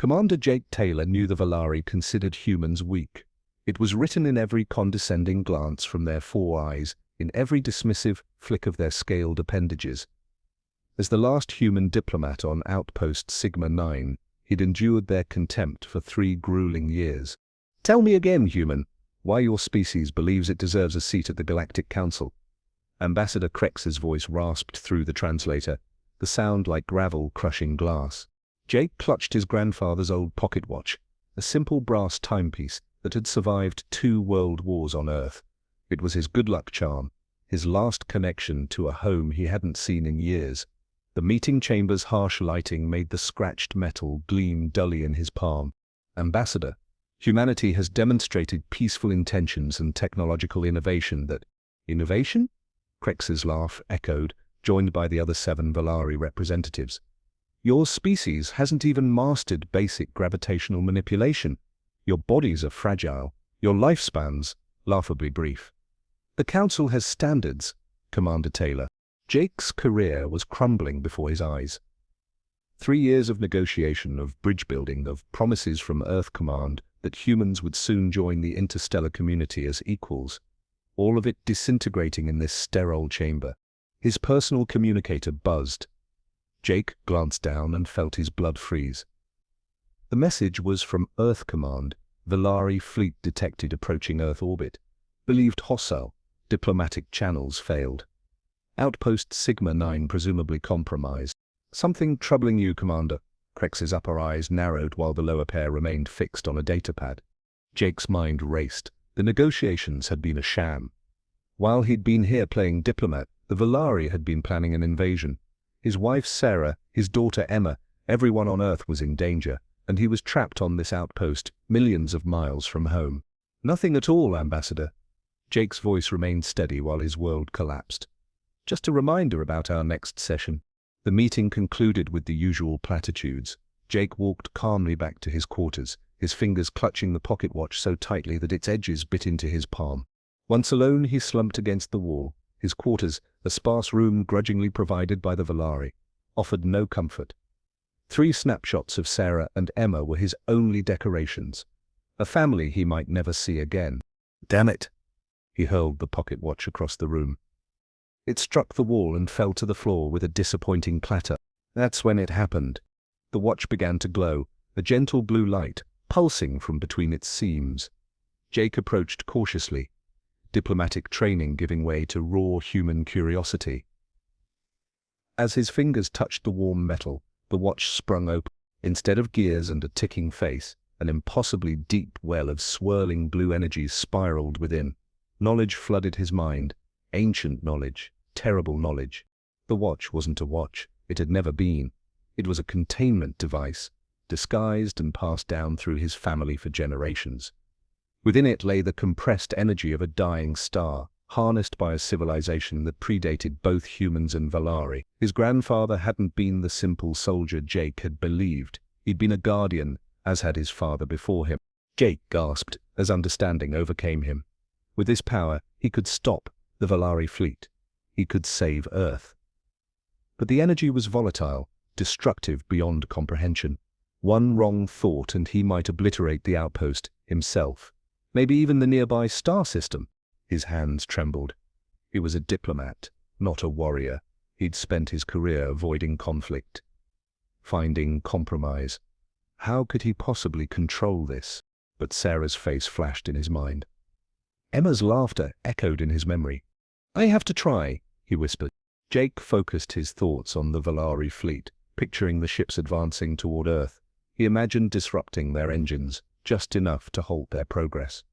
Commander Jake Taylor knew the Valari considered humans weak. It was written in every condescending glance from their four eyes, in every dismissive flick of their scaled appendages. As the last human diplomat on Outpost Sigma 9, he'd endured their contempt for 3 grueling years. "Tell me again, human, why your species believes it deserves a seat at the Galactic Council." Ambassador Krex's voice rasped through the translator, the sound like gravel crushing glass. Jake clutched his grandfather's old pocket watch, a simple brass timepiece that had survived 2 world wars on Earth. It was his good luck charm, his last connection to a home he hadn't seen in years. The meeting chamber's harsh lighting made the scratched metal gleam dully in his palm. "Ambassador, humanity has demonstrated peaceful intentions and technological innovation that—" "Innovation?" Krex's laugh echoed, joined by the other 7 Valari representatives. "Your species hasn't even mastered basic gravitational manipulation. Your bodies are fragile, your lifespans laughably brief." "The Council has standards, Commander Taylor." Jake's career was crumbling before his eyes. 3 years of negotiation, of bridge building, of promises from Earth Command that humans would soon join the interstellar community as equals. All of it disintegrating in this sterile chamber. His personal communicator buzzed. Jake glanced down and felt his blood freeze. The message was from Earth Command. Valari fleet detected approaching Earth orbit. Believed hostile. Diplomatic channels failed. Outpost Sigma 9 presumably compromised. "Something troubling you, Commander?" Krex's upper eyes narrowed while the lower pair remained fixed on a datapad. Jake's mind raced. The negotiations had been a sham. While he'd been here playing diplomat, the Valari had been planning an invasion. His wife Sarah, his daughter Emma, everyone on Earth was in danger, and he was trapped on this outpost, millions of miles from home. "Nothing at all, Ambassador." Jake's voice remained steady while his world collapsed. "Just a reminder about our next session." The meeting concluded with the usual platitudes. Jake walked calmly back to his quarters, his fingers clutching the pocket watch so tightly that its edges bit into his palm. Once alone, he slumped against the wall. His quarters, a sparse room grudgingly provided by the Valari, offered no comfort. 3 snapshots of Sarah and Emma were his only decorations. A family he might never see again. "Damn it!" He hurled the pocket watch across the room. It struck the wall and fell to the floor with a disappointing clatter. That's when it happened. The watch began to glow, a gentle blue light pulsing from between its seams. Jake approached cautiously, diplomatic training giving way to raw human curiosity. As his fingers touched the warm metal, the watch sprung open. Instead of gears and a ticking face, an impossibly deep well of swirling blue energies spiraled within. Knowledge flooded his mind. Ancient knowledge. Terrible knowledge. The watch wasn't a watch. It had never been. It was a containment device, disguised and passed down through his family for generations. Within it lay the compressed energy of a dying star, harnessed by a civilization that predated both humans and Valari. His grandfather hadn't been the simple soldier Jake had believed. He'd been a guardian, as had his father before him. Jake gasped as understanding overcame him. With this power, he could stop the Valari fleet. He could save Earth. But the energy was volatile, destructive beyond comprehension. One wrong thought and he might obliterate the outpost himself, maybe even the nearby star system. His hands trembled. He was a diplomat, not a warrior. He'd spent his career avoiding conflict, finding compromise. How could he possibly control this? But Sarah's face flashed in his mind. Emma's laughter echoed in his memory. "I have to try," he whispered. Jake focused his thoughts on the Valari fleet, picturing the ships advancing toward Earth. He imagined disrupting their engines, just enough to halt their progress.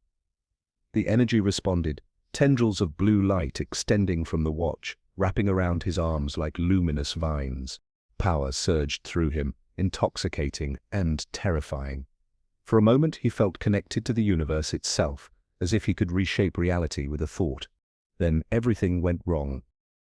The energy responded, tendrils of blue light extending from the watch, wrapping around his arms like luminous vines. Power surged through him, intoxicating and terrifying. For a moment he felt connected to the universe itself, as if he could reshape reality with a thought. Then everything went wrong.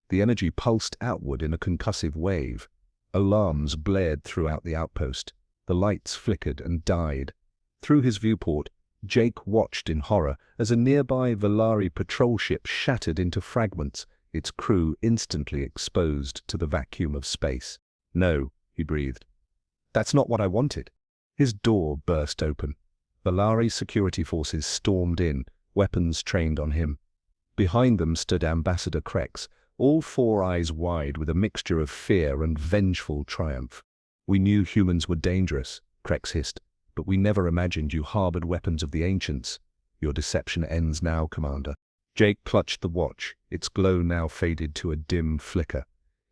The energy pulsed outward in a concussive wave. Alarms blared throughout the outpost. The lights flickered and died. Through his viewport, Jake watched in horror as a nearby Valari patrol ship shattered into fragments, its crew instantly exposed to the vacuum of space. "No," he breathed. "That's not what I wanted." His door burst open. Valari's security forces stormed in, weapons trained on him. Behind them stood Ambassador Krex, all four eyes wide with a mixture of fear and vengeful triumph. "We knew humans were dangerous," Krex hissed, "but we never imagined you harbored weapons of the ancients. Your deception ends now, Commander." Jake clutched the watch, its glow now faded to a dim flicker.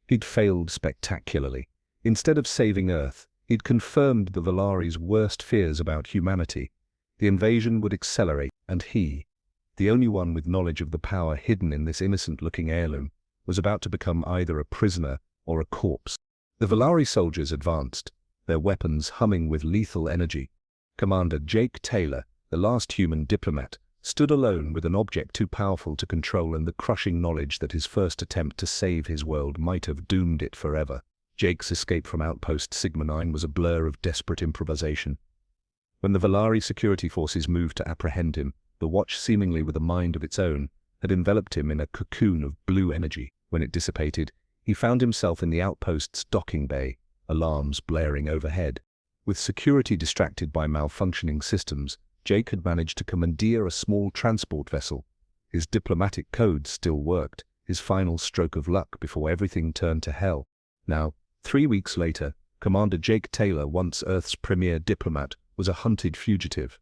He'd failed spectacularly. Instead of saving Earth, he'd confirmed the Valari's worst fears about humanity. The invasion would accelerate, and he, the only one with knowledge of the power hidden in this innocent-looking heirloom, was about to become either a prisoner or a corpse. The Valari soldiers advanced, their weapons humming with lethal energy. Commander Jake Taylor, the last human diplomat, stood alone with an object too powerful to control and the crushing knowledge that his first attempt to save his world might have doomed it forever. Jake's escape from Outpost Sigma 9 was a blur of desperate improvisation. When the Valari security forces moved to apprehend him, the watch, seemingly with a mind of its own, had enveloped him in a cocoon of blue energy. When it dissipated, he found himself in the outpost's docking bay, alarms blaring overhead. With security distracted by malfunctioning systems, Jake had managed to commandeer a small transport vessel. His diplomatic code still worked, his final stroke of luck before everything turned to hell. Now, 3 weeks later, Commander Jake Taylor, once Earth's premier diplomat, was a hunted fugitive.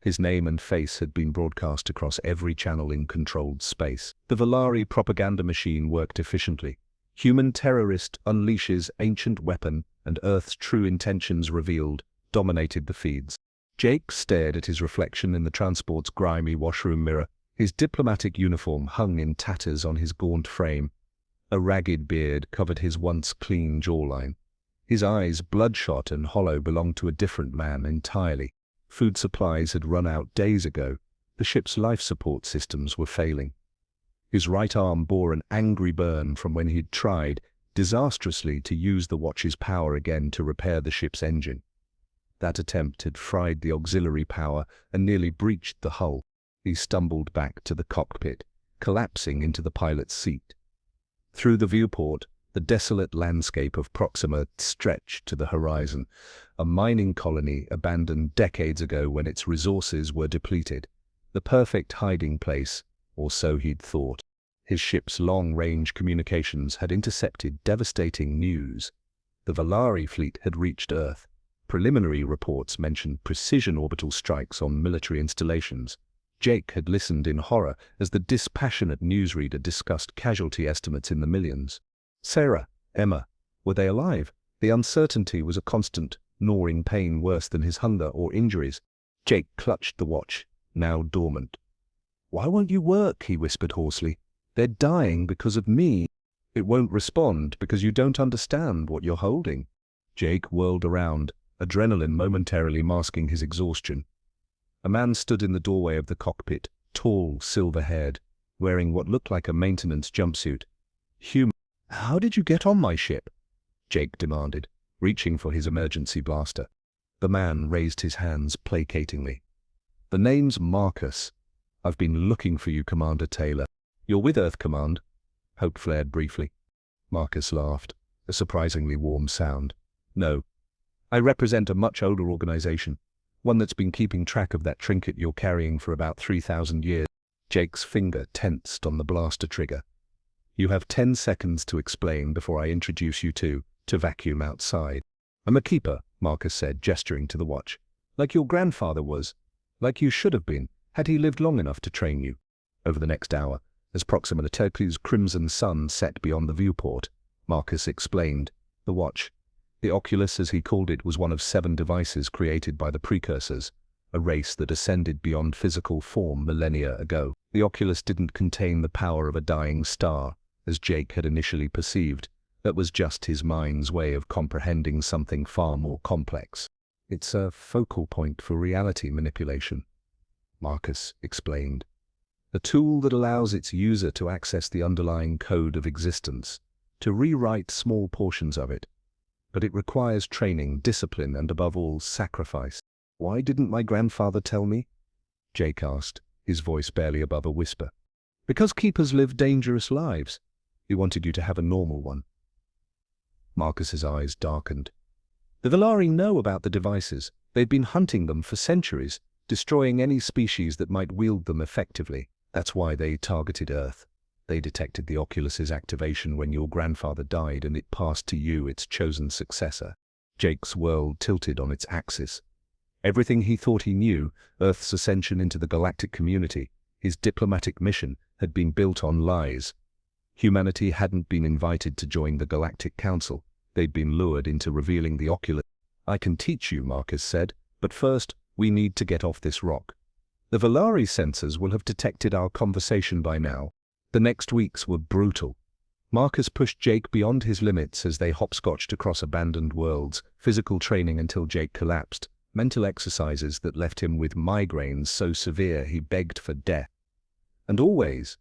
His name and face had been broadcast across every channel in controlled space. The Valari propaganda machine worked efficiently. Human terrorist unleashes ancient weapon and Earth's true intentions revealed dominated the feeds. Jake stared at his reflection in the transport's grimy washroom mirror. His diplomatic uniform hung in tatters on his gaunt frame. A ragged beard covered his once clean jawline. His eyes, bloodshot and hollow, belonged to a different man entirely. Food supplies had run out days ago. The ship's life support systems were failing. His right arm bore an angry burn from when he'd tried, disastrously, to use the watch's power again to repair the ship's engine. That attempt had fried the auxiliary power and nearly breached the hull. He stumbled back to the cockpit, collapsing into the pilot's seat. Through the viewport, the desolate landscape of Proxima stretched to the horizon, a mining colony abandoned decades ago when its resources were depleted. The perfect hiding place, or so he'd thought. His ship's long-range communications had intercepted devastating news. The Valari fleet had reached Earth. Preliminary reports mentioned precision orbital strikes on military installations. Jake had listened in horror as the dispassionate newsreader discussed casualty estimates in the millions. Sarah, Emma, were they alive? The uncertainty was a constant, gnawing pain worse than his hunger or injuries. Jake clutched the watch, now dormant. "Why won't you work?" he whispered hoarsely. "They're dying because of me." "It won't respond because you don't understand what you're holding." Jake whirled around, adrenaline momentarily masking his exhaustion. A man stood in the doorway of the cockpit, tall, silver-haired, wearing what looked like a maintenance jumpsuit. "Human, how did you get on my ship?" Jake demanded, reaching for his emergency blaster. The man raised his hands placatingly. "The name's Marcus. I've been looking for you, Commander Taylor." "You're with Earth Command?" Hope flared briefly. Marcus laughed, a surprisingly warm sound. "No. I represent a much older organization, one that's been keeping track of that trinket you're carrying for about 3,000 years. Jake's finger tensed on the blaster trigger. "You have 10 seconds to explain before I introduce you to vacuum outside." "I'm a keeper," Marcus said, gesturing to the watch. "Like your grandfather was. Like you should have been, had he lived long enough to train you." Over the next hour, as Proxima Turkey's crimson sun set beyond the viewport, Marcus explained. The watch, the Oculus as he called it, was one of 7 devices created by the Precursors, a race that ascended beyond physical form millennia ago. The Oculus didn't contain the power of a dying star, as Jake had initially perceived. That was just his mind's way of comprehending something far more complex. "It's a focal point for reality manipulation," Marcus explained. "A tool that allows its user to access the underlying code of existence, to rewrite small portions of it. But it requires training, discipline, and above all, sacrifice." "Why didn't my grandfather tell me?" Jake asked, his voice barely above a whisper. "Because keepers live dangerous lives. He wanted you to have a normal one." Marcus's eyes darkened. "The Valari know about the devices. They'd been hunting them for centuries, destroying any species that might wield them effectively. That's why they targeted Earth. They detected the Oculus's activation when your grandfather died, and it passed to you, its chosen successor. Jake's world tilted on its axis. Everything he thought he knew, Earth's ascension into the galactic community, his diplomatic mission, had been built on lies. Humanity hadn't been invited to join the Galactic Council. They'd been lured into revealing the Oculus. "I can teach you," Marcus said, "but first, we need to get off this rock. The Valari sensors will have detected our conversation by now." The next weeks were brutal. Marcus pushed Jake beyond his limits as they hopscotched across abandoned worlds, physical training until Jake collapsed, mental exercises that left him with migraines so severe he begged for death. And always,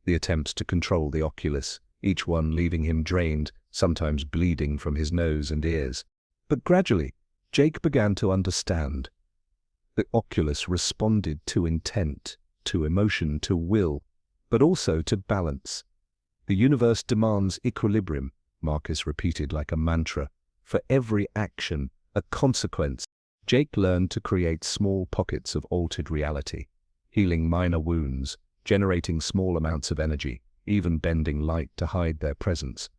the attempts to control the Oculus, each one leaving him drained, sometimes bleeding from his nose and ears. But gradually, Jake began to understand. The Oculus responded to intent, to emotion, to will, but also to balance. "The universe demands equilibrium," Marcus repeated like a mantra. "For every action, a consequence." Jake learned to create small pockets of altered reality, healing minor wounds, generating small amounts of energy, even bending light to hide their presence.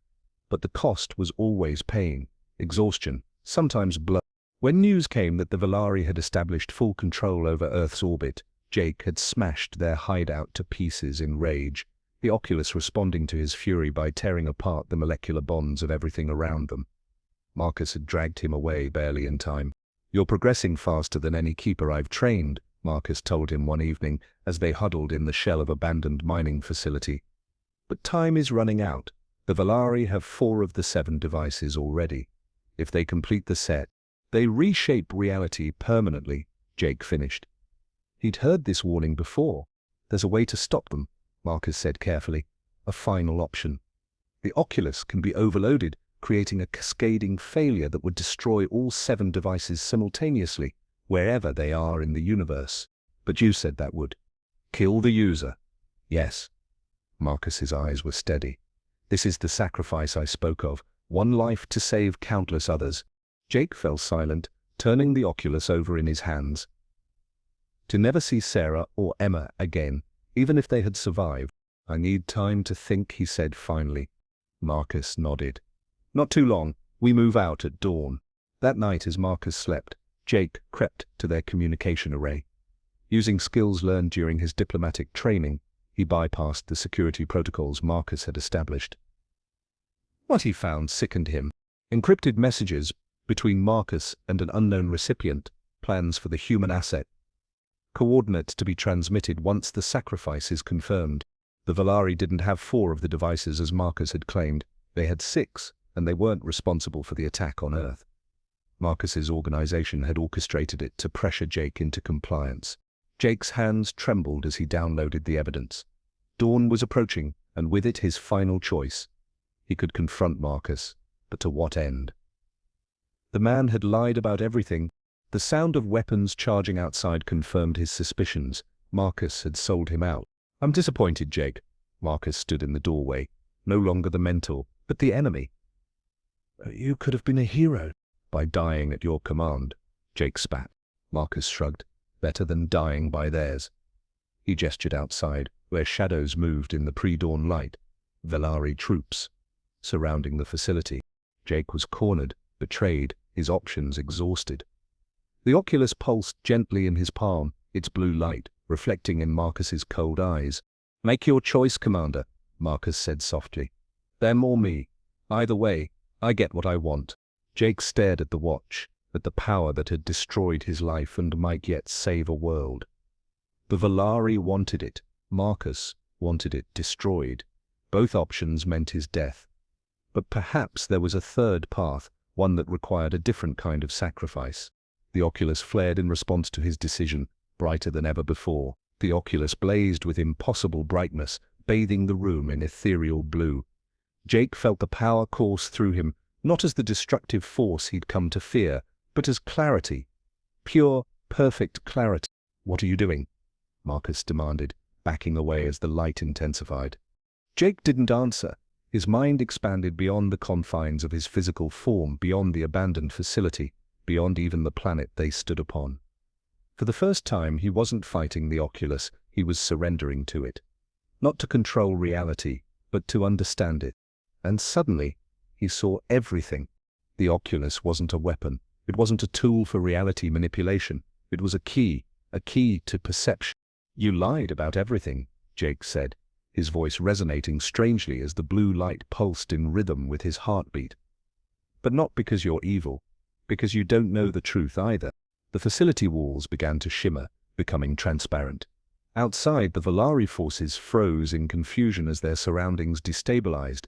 But the cost was always pain, exhaustion, sometimes blood. When news came that the Valari had established full control over Earth's orbit, Jake had smashed their hideout to pieces in rage, the Oculus responding to his fury by tearing apart the molecular bonds of everything around them. Marcus had dragged him away barely in time. "You're progressing faster than any keeper I've trained," Marcus told him one evening as they huddled in the shell of abandoned mining facility. "But time is running out. The Valari have 4 of the 7 devices already. If they complete the set, they reshape reality permanently," Jake finished. He'd heard this warning before. "There's a way to stop them," Marcus said carefully. "A final option. The Oculus can be overloaded, creating a cascading failure that would destroy all 7 devices simultaneously, wherever they are in the universe." "But you said that would kill the user." "Yes." Marcus's eyes were steady. "This is the sacrifice I spoke of, one life to save countless others." Jake fell silent, turning the Oculus over in his hands. "To never see Sarah or Emma again, even if they had survived." "I need time to think," he said finally. Marcus nodded. "Not too long. We move out at dawn." That night as Marcus slept, Jake crept to their communication array. Using skills learned during his diplomatic training, he bypassed the security protocols Marcus had established. What he found sickened him. Encrypted messages between Marcus and an unknown recipient, plans for the human asset, coordinates to be transmitted once the sacrifice is confirmed. The Valari didn't have 4 of the devices as Marcus had claimed. They had 6, and they weren't responsible for the attack on Earth. Marcus's organization had orchestrated it to pressure Jake into compliance. Jake's hands trembled as he downloaded the evidence. Dawn was approaching, and with it his final choice. He could confront Marcus, but to what end? The man had lied about everything. The sound of weapons charging outside confirmed his suspicions. Marcus had sold him out. "I'm disappointed, Jake." Marcus stood in the doorway, no longer the mentor, but the enemy. "You could have been a hero by dying at your command," Jake spat. Marcus shrugged. "Better than dying by theirs." He gestured outside, where shadows moved in the pre-dawn light. Valari troops surrounding the facility. Jake was cornered, betrayed, his options exhausted. The Oculus pulsed gently in his palm, its blue light reflecting in Marcus's cold eyes. "Make your choice, Commander," Marcus said softly. "Them or me. Either way, I get what I want." Jake stared at the watch, at the power that had destroyed his life and might yet save a world. The Valari wanted it. Marcus wanted it destroyed. Both options meant his death. But perhaps there was a third path, one that required a different kind of sacrifice. The Oculus flared in response to his decision, brighter than ever before. The Oculus blazed with impossible brightness, bathing the room in ethereal blue. Jake felt the power course through him, not as the destructive force he'd come to fear, but as clarity. Pure, perfect clarity. "What are you doing?" Marcus demanded, backing away as the light intensified. Jake didn't answer. His mind expanded beyond the confines of his physical form, beyond the abandoned facility. beyond even the planet they stood upon. For the first time, he wasn't fighting the Oculus, he was surrendering to it. Not to control reality, but to understand it. And suddenly, he saw everything. The Oculus wasn't a weapon. It wasn't a tool for reality manipulation. It was a key to perception. "You lied about everything," Jake said, his voice resonating strangely as the blue light pulsed in rhythm with his heartbeat. "But not because you're evil, because you don't know the truth either." The facility walls began to shimmer, becoming transparent. Outside, the Valari forces froze in confusion as their surroundings destabilized.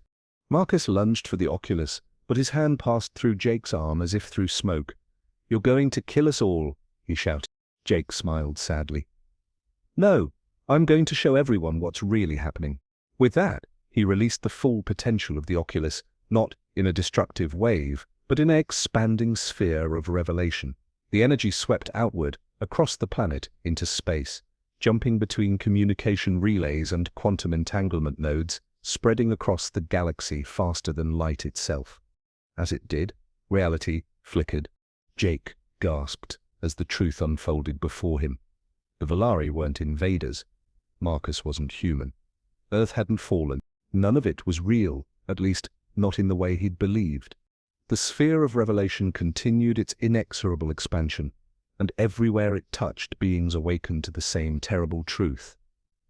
Marcus lunged for the Oculus, but his hand passed through Jake's arm as if through smoke. "You're going to kill us all," he shouted. Jake smiled sadly. "No, I'm going to show everyone what's really happening." With that, he released the full potential of the Oculus, not in a destructive wave, but in an expanding sphere of revelation. The energy swept outward, across the planet, into space, jumping between communication relays and quantum entanglement nodes, spreading across the galaxy faster than light itself. As it did, reality flickered. Jake gasped as the truth unfolded before him. The Valari weren't invaders. Marcus wasn't human. Earth hadn't fallen. None of it was real, at least not in the way he'd believed. The sphere of revelation continued its inexorable expansion, and everywhere it touched, beings awakened to the same terrible truth.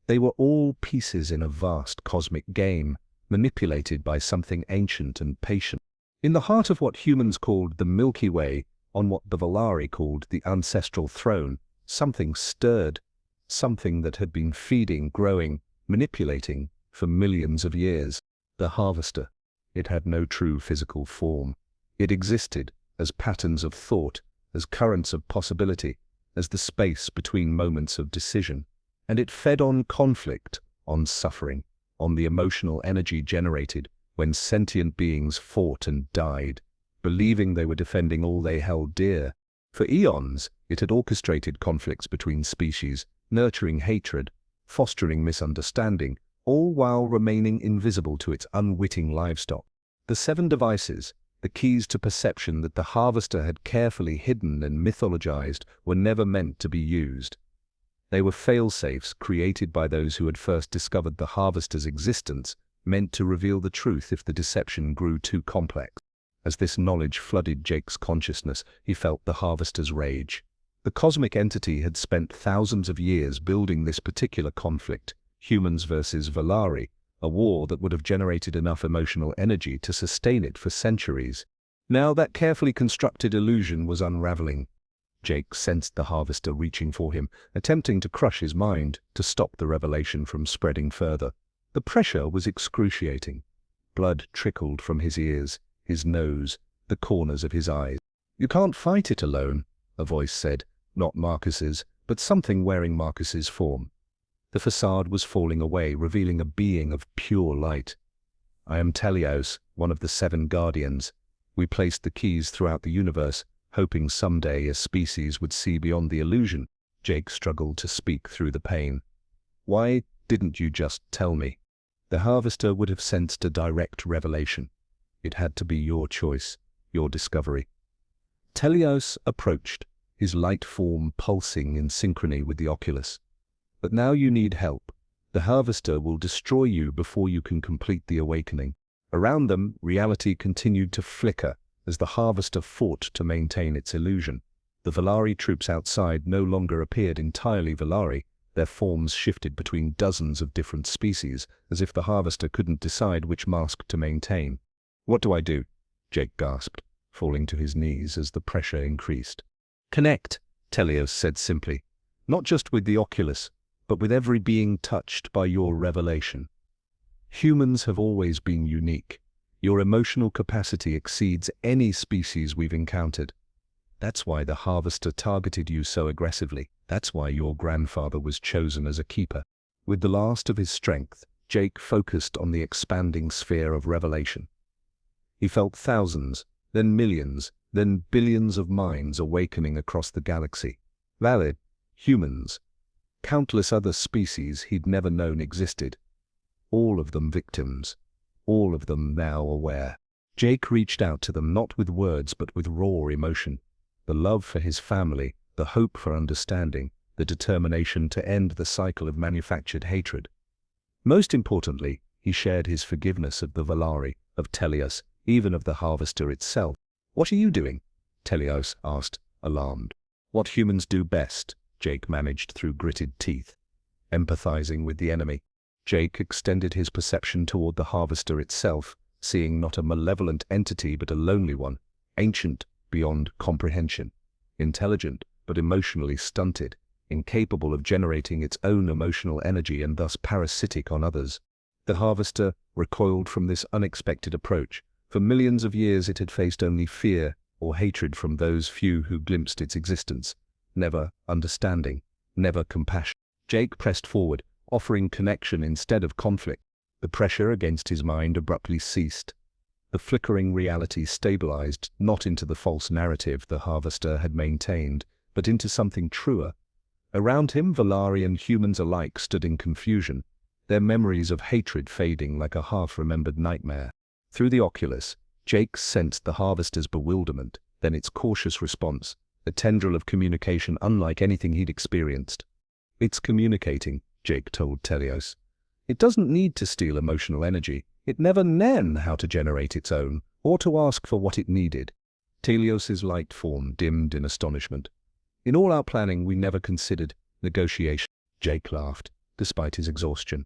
They were all pieces in a vast cosmic game, manipulated by something ancient and patient. In the heart of what humans called the Milky Way, on what the Valari called the ancestral throne, something stirred, something that had been feeding, growing, manipulating for millions of years. The Harvester. It had no true physical form. It existed as patterns of thought, as currents of possibility, as the space between moments of decision. And it fed on conflict, on suffering, on the emotional energy generated when sentient beings fought and died, believing they were defending all they held dear. For eons, it had orchestrated conflicts between species, nurturing hatred, fostering misunderstanding, all while remaining invisible to its unwitting livestock. The 7 devices, the keys to perception that the Harvester had carefully hidden and mythologized, were never meant to be used. They were fail-safes created by those who had first discovered the Harvester's existence, meant to reveal the truth if the deception grew too complex. As this knowledge flooded Jake's consciousness, he felt the Harvester's rage. The cosmic entity had spent thousands of years building this particular conflict, humans versus Valari, a war that would have generated enough emotional energy to sustain it for centuries. Now that carefully constructed illusion was unraveling. Jake sensed the Harvester reaching for him, attempting to crush his mind, to stop the revelation from spreading further. The pressure was excruciating. Blood trickled from his ears, his nose, the corners of his eyes. "You can't fight it alone," a voice said, not Marcus's, but something wearing Marcus's form. The facade was falling away, revealing a being of pure light. "I am Telios, one of the 7 guardians. We placed the keys throughout the universe, hoping someday a species would see beyond the illusion." Jake struggled to speak through the pain. "Why didn't you just tell me?" The Harvester would have sensed a direct revelation. It had to be your choice, your discovery. Telios approached, his light form pulsing in synchrony with the Oculus. "But now you need help. The Harvester will destroy you before you can complete the awakening." Around them, reality continued to flicker as the Harvester fought to maintain its illusion. The Valari troops outside no longer appeared entirely Valari. Their forms shifted between dozens of different species, as if the Harvester couldn't decide which mask to maintain. "What do I do?" Jake gasped, falling to his knees as the pressure increased. "Connect," Telios said simply. "Not just with the Oculus, but with every being touched by your revelation. Humans have always been unique. Your emotional capacity exceeds any species we've encountered. That's why the Harvester targeted you so aggressively. That's why your grandfather was chosen as a keeper." With the last of his strength, Jake focused on the expanding sphere of revelation. He felt thousands, then millions, then billions of minds awakening across the galaxy. Valid, humans, countless other species he'd never known existed. All of them victims, all of them now aware. Jake reached out to them not with words but with raw emotion. the love for his family, the hope for understanding, the determination to end the cycle of manufactured hatred. Most importantly, he shared his forgiveness of the Valari, of Teleos, even of the Harvester itself. "What are you doing?" Teleos asked, alarmed. "What humans do best," Jake managed through gritted teeth. "Empathizing with the enemy." Jake extended his perception toward the Harvester itself, seeing not a malevolent entity but a lonely one, ancient beyond comprehension, intelligent but emotionally stunted, incapable of generating its own emotional energy and thus parasitic on others. The Harvester recoiled from this unexpected approach. For millions of years it had faced only fear or hatred from those few who glimpsed its existence, never understanding, never compassion. Jake pressed forward, offering connection instead of conflict. The pressure against his mind abruptly ceased. The flickering reality stabilized not into the false narrative the Harvester had maintained, but into something truer. Around him, Valari and humans alike stood in confusion, their memories of hatred fading like a half-remembered nightmare. Through the oculus, Jake sensed the Harvester's bewilderment, then its cautious response, a tendril of communication unlike anything he'd experienced. "It's communicating," Jake told Teleos. "It doesn't need to steal emotional energy. It never knew how to generate its own, or to ask for what it needed." Teleos's light form dimmed in astonishment. "In all our planning, we never considered negotiation." Jake laughed, despite his exhaustion.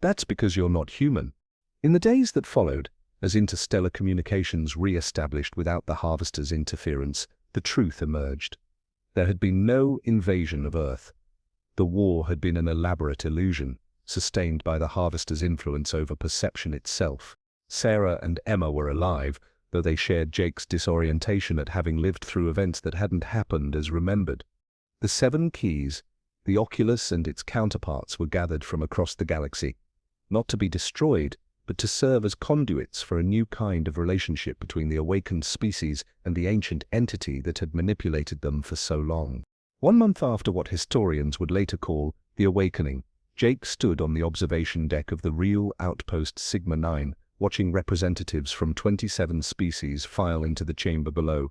"That's because you're not human." In the days that followed, as interstellar communications re-established without the Harvester's interference, the truth emerged. There had been no invasion of Earth. The war had been an elaborate illusion, sustained by the Harvester's influence over perception itself. Sarah and Emma were alive, though they shared Jake's disorientation at having lived through events that hadn't happened as remembered. The 7 keys, the Oculus and its counterparts, were gathered from across the galaxy, not to be destroyed, but to serve as conduits for a new kind of relationship between the awakened species and the ancient entity that had manipulated them for so long. 1 month after what historians would later call the Awakening, Jake stood on the observation deck of the real outpost Sigma-9, watching representatives from 27 species file into the chamber below.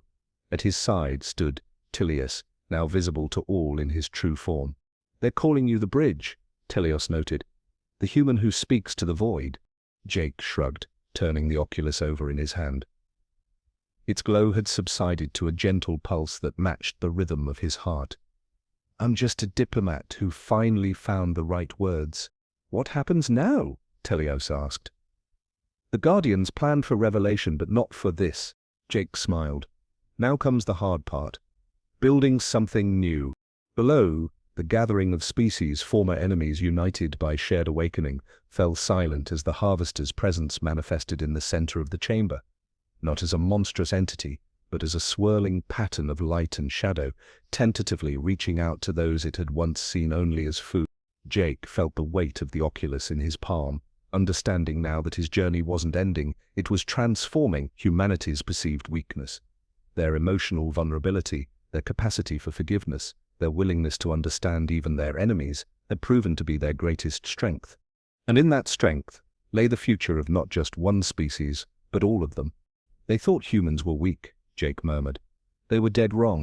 At his side stood Teleos, now visible to all in his true form. "They're calling you the Bridge," Teleos noted. "The human who speaks to the void." Jake shrugged, turning the oculus over in his hand. Its glow had subsided to a gentle pulse that matched the rhythm of his heart. "I'm just a diplomat who finally found the right words." "What happens now?" Teleos asked. "The Guardians planned for revelation, but not for this." Jake smiled. "Now comes the hard part. Building something new." Below, the gathering of species, former enemies united by shared awakening, fell silent as the Harvester's presence manifested in the center of the chamber, not as a monstrous entity, but as a swirling pattern of light and shadow, tentatively reaching out to those it had once seen only as food. Jake felt the weight of the oculus in his palm, understanding now that his journey wasn't ending, it was transforming humanity's perceived weakness. Their emotional vulnerability, their capacity for forgiveness, their willingness to understand even their enemies, had proven to be their greatest strength. And in that strength lay the future of not just one species, but all of them. "They thought humans were weak," Jake murmured. "They were dead wrong."